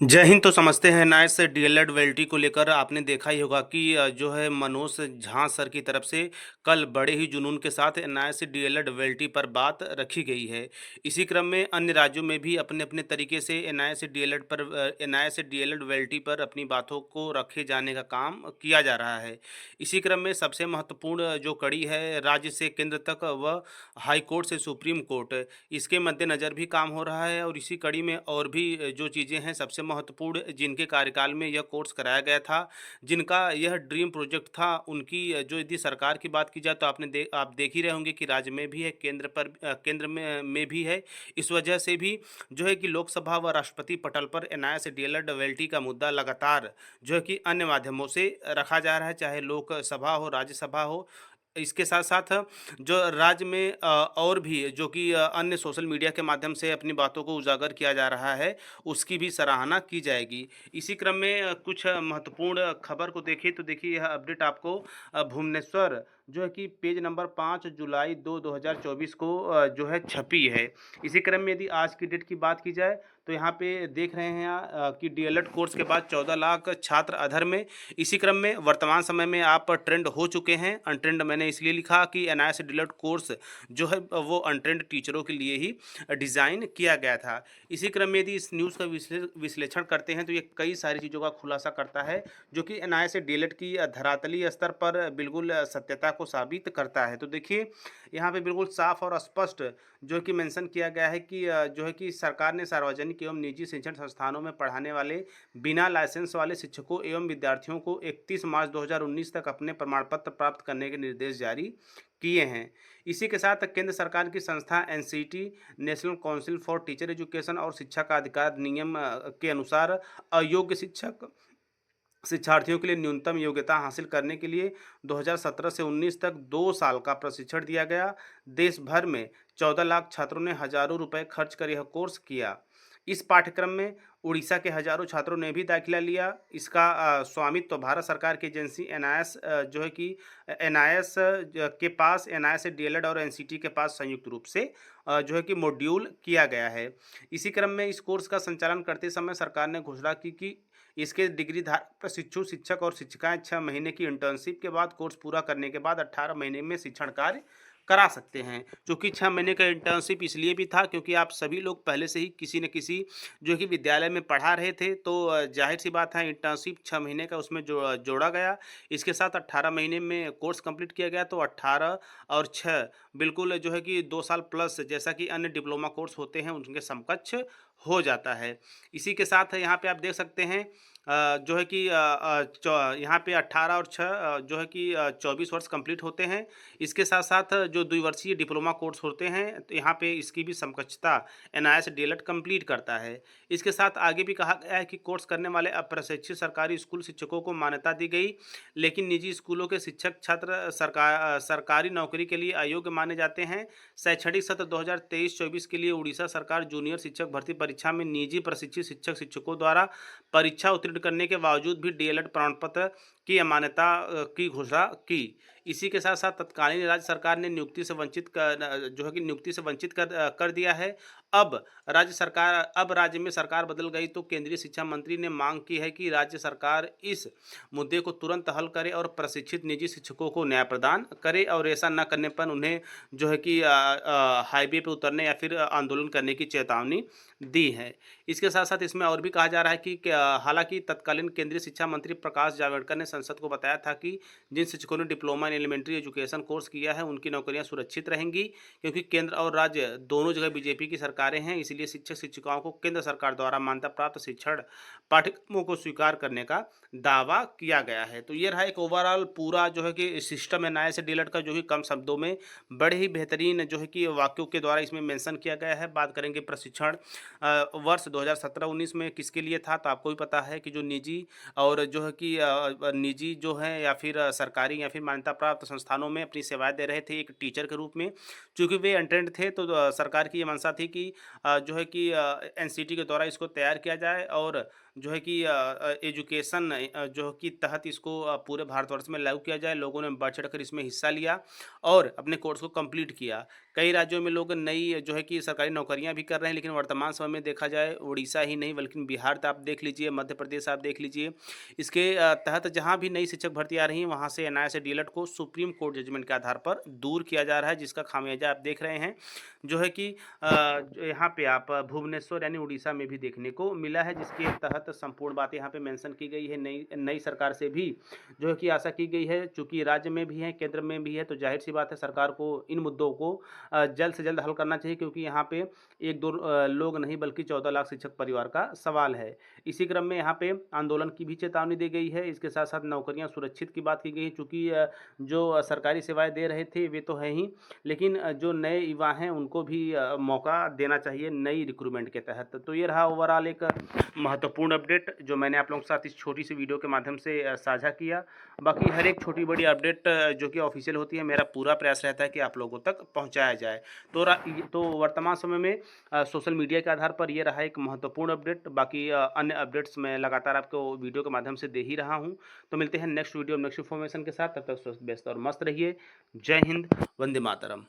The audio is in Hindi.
जय हिंद। तो समझते हैं एनआईएस डीएलएड वेल्टी को लेकर आपने देखा ही होगा कि जो है मनोज झा सर की तरफ से कल बड़े ही जुनून के साथ एनआईएस डीएलएड वेल्टी पर बात रखी गई है। इसी क्रम में अन्य राज्यों में भी अपने अपने तरीके से एनआईएस डीएलएड वेल्टी पर अपनी बातों को रखे जाने का काम किया जा रहा है। इसी क्रम में सबसे महत्वपूर्ण जो कड़ी है राज्य से केंद्र तक, वह हाई कोर्ट से सुप्रीम कोर्ट, इसके मद्देनज़र भी काम हो रहा है। और इसी कड़ी में और भी जो चीज़ें हैं सबसे महत्वपूर्ण, जिनके कार्यकाल में यह कोर्स कराया गया था, जिनका यह ड्रीम प्रोजेक्ट था, उनकी जो यदि सरकार की बात की जाए तो आप देख ही रहे होंगे कि राज्य में भी है, केंद्र में भी है। इस वजह से भी जो है कि लोकसभा व राष्ट्रपति पटल पर एनआईएस डीएलएड वेल्टी का मुद्दा लगातार जो है कि अन्य माध्यमों से रखा जा रहा है, चाहे लोकसभा हो, राज्यसभा हो। इसके साथ-साथ जो राज्य में और भी जो कि अन्य सोशल मीडिया के माध्यम से अपनी बातों को उजागर किया जा रहा है, उसकी भी सराहना की जाएगी। इसी क्रम में कुछ महत्वपूर्ण खबर को देखें तो देखिए, यह अपडेट आपको भुवनेश्वर जो है कि पेज नंबर 5 जुलाई 2024 को जो है छपी है। इसी क्रम में यदि आज की डेट की बात की जाए तो यहाँ पे देख रहे हैं कि डीएलएड कोर्स के बाद 14 लाख छात्र अधर में। इसी क्रम में वर्तमान समय में आप ट्रेंड हो चुके हैं। अनट्रेंड मैंने इसलिए लिखा कि एनआईएस डीएलएड कोर्स जो है वो अनट्रेंड टीचरों के लिए ही डिज़ाइन किया गया था। इसी क्रम में यदि इस न्यूज़ का विश्लेषण करते हैं तो ये कई सारी चीज़ों का खुलासा करता है, जो कि एनआईएस डीएलएड की धरातली स्तर पर बिल्कुल सत्यता को साबित करता है। तो देखिए, यहाँ पे बिल्कुल साफ और स्पष्ट जो कि मेंशन किया गया है कि जो है कि सरकार ने सार्वजनिक एवं निजी शिक्षण संस्थानों में पढ़ाने वाले बिना लाइसेंस वाले शिक्षकों एवं विद्यार्थियों को 31 मार्च 2019 तक अपने प्रमाण पत्र प्राप्त करने के निर्देश जारी किए हैं। इसी के साथ केंद्र सरकार की संस्था NCT, national council for teacher education और शिक्षा का अधिकार अधिनियम के अनुसार अयोग्य शिक्षार्थियों के लिए न्यूनतम योग्यता हासिल करने के लिए 2017 से 19 तक 2 साल का प्रशिक्षण दिया गया। देश भर में 14 लाख छात्रों ने हजारों रुपए खर्च कर यह कोर्स किया। इस पाठ्यक्रम में उड़ीसा के हजारों छात्रों ने भी दाखिला लिया। इसका स्वामित्व भारत सरकार की एजेंसी एनआईएस जो है कि एनआईएस के पास, एनआईएस डीएलएड और एनसीटी के पास संयुक्त रूप से जो है कि मॉड्यूल किया गया है। इसी क्रम में इस कोर्स का संचालन करते समय सरकार ने घोषणा की कि इसके डिग्री धारक प्रशिक्षु शिक्षक और शिक्षिकाएं 6 महीने की इंटर्नशिप के बाद कोर्स पूरा करने के बाद 18 महीने में शिक्षण कार्य करा सकते हैं। चूँकि 6 महीने का इंटर्नशिप इसलिए भी था क्योंकि आप सभी लोग पहले से ही किसी न किसी जो कि विद्यालय में पढ़ा रहे थे, तो ज़ाहिर-सी बात है इंटर्नशिप 6 महीने का उसमें जोड़ा गया। इसके साथ 18 महीने में कोर्स कंप्लीट किया गया, तो 18 और 6 बिल्कुल जो है कि 2 साल प्लस, जैसा कि अन्य डिप्लोमा कोर्स होते हैं उनके समकक्ष हो जाता है। इसी के साथ यहाँ पे आप देख सकते हैं जो है कि यहाँ पे 18 और 6 जो है कि 24 वर्ष कंप्लीट होते हैं। इसके साथ-साथ जो द्विवर्षीय डिप्लोमा कोर्स होते हैं, तो यहाँ पे इसकी भी समकक्षता एनआईएस डीएलएड कंप्लीट करता है। इसके साथ आगे भी कहा गया है कि कोर्स करने वाले अप्रशिक्षित सरकारी स्कूल शिक्षकों को मान्यता दी गई, लेकिन निजी स्कूलों के शिक्षक छात्र सरकारी नौकरी के लिए अयोग्य माने जाते हैं। शैक्षणिक सत्र 2023-24 के लिए उड़ीसा सरकार जूनियर शिक्षक भर्ती परीक्षा में निजी प्रशिक्षित शिक्षकों द्वारा परीक्षा उत्तीर्ण करने के बावजूद भी डीएलएड प्रमाण पत्र की अमान्यता की घोषणा की। इसी के साथ-साथ तत्कालीन राज्य सरकार ने जो है कि नियुक्ति से वंचित कर दिया है। अब राज्य में सरकार बदल गई तो केंद्रीय शिक्षा मंत्री ने मांग की है कि राज्य सरकार इस मुद्दे को तुरंत हल करे और प्रशिक्षित निजी शिक्षकों को न्याय प्रदान करे, और ऐसा न करने पर उन्हें जो है कि हाईवे पे उतरने या फिर आंदोलन करने की चेतावनी दी है। इसके साथ-साथ इसमें और भी कहा जा रहा है कि हालाँकि तत्कालीन केंद्रीय शिक्षा मंत्री प्रकाश जावड़ेकर ने संसद को बताया था कि जिन शिक्षकों ने diploma in elementary education course किया है, उनकी नौकरियां सुरक्षित रहेंगी, क्योंकि केंद्र और राज्य दोनों जगह बीजेपी की सरकारें हैं। इसलिए शिक्षक-शिक्षिकाओं को केंद्र सरकार द्वारा मान्यता प्राप्त शिक्षण पाठ्यक्रमों को स्वीकार करने का दावा किया गया है। तो ये रहा एक ओवरऑल पूरा जो है कि सिस्टम एनआईएस डीएलएड का, जो कि कम शब्दों में बड़े ही बेहतरीन जो है कि वाक्यों के द्वारा इसमें मेंशन किया गया है। बात करेंगे प्रशिक्षण वर्ष 2017-19 में किसके लिए था, तो आपको भी पता है कि जो निजी और जो है कि निजी जो है या फिर सरकारी या फिर मान्यता प्राप्त संस्थानों में अपनी सेवाएं दे रहे थे एक टीचर के रूप में। चूँकि वे अनट्रेंड थे, तो सरकार की ये मंशा थी कि जो है कि एनसीटी के द्वारा इसको तैयार किया जाए और जो है कि एजुकेशन जो कि तहत इसको पूरे भारतवर्ष में लागू किया जाए। लोगों ने बढ़ चढ़कर इसमें हिस्सा लिया और अपने कोर्स को कंप्लीट किया। कई राज्यों में लोग नई जो है कि सरकारी नौकरियाँ भी कर रहे हैं, लेकिन वर्तमान समय में देखा जाए उड़ीसा ही नहीं बल्कि बिहार त आप देख लीजिए, मध्य प्रदेश आप देख लीजिए। इसके तहत जहाँ भी नई शिक्षक भर्ती आ रही हैं, वहाँ से एनआईए से डीएलएड को सुप्रीम कोर्ट जजमेंट के आधार पर दूर किया जा रहा है, जिसका खामियाजा आप देख रहे हैं। जो है कि जो यहाँ पे आप भुवनेश्वर यानी उड़ीसा में भी देखने को मिला है, जिसके तहत संपूर्ण बातें यहाँ पे मेंशन की गई है। नई नई सरकार से भी जो है कि आशा की गई है, चूँकि राज्य में भी है, केंद्र में भी है, तो ज़ाहिर-सी बात है सरकार को इन मुद्दों को जल्द से जल्द हल करना चाहिए, क्योंकि यहाँ पे 1-2 लोग नहीं बल्कि 14 लाख शिक्षक परिवार का सवाल है। इसी क्रम में यहाँ पे आंदोलन की भी चेतावनी दी गई है। इसके साथ-साथ नौकरियाँ सुरक्षित की बात की गई है, चूँकि जो सरकारी सेवाएँ दे रहे थे वे तो हैं ही, लेकिन जो नए युवा हैं उनको भी मौका देना चाहिए नई रिक्रूटमेंट के तहत। तो ये रहा ओवरऑल एक महत्वपूर्ण अपडेट जो मैंने आप लोगों के साथ इस छोटी सी वीडियो के माध्यम से साझा किया। बाकी हर एक छोटी-बड़ी अपडेट जो कि ऑफ़िशियल होती है, मेरा पूरा प्रयास रहता है कि आप लोगों तक पहुँचाया जाए। तो वर्तमान समय में सोशल मीडिया के आधार पर ये रहा एक महत्वपूर्ण अपडेट। बाकी अन्य अपडेट्स मैं लगातार आपको वीडियो के माध्यम से दे ही रहा हूँ। तो मिलते हैं नेक्स्ट वीडियो नेक्स्ट इन्फॉर्मेशन के साथ, तब तक स्वस्थ, व्यस्त और मस्त रहिए। जय हिंद, वंदे मातरम।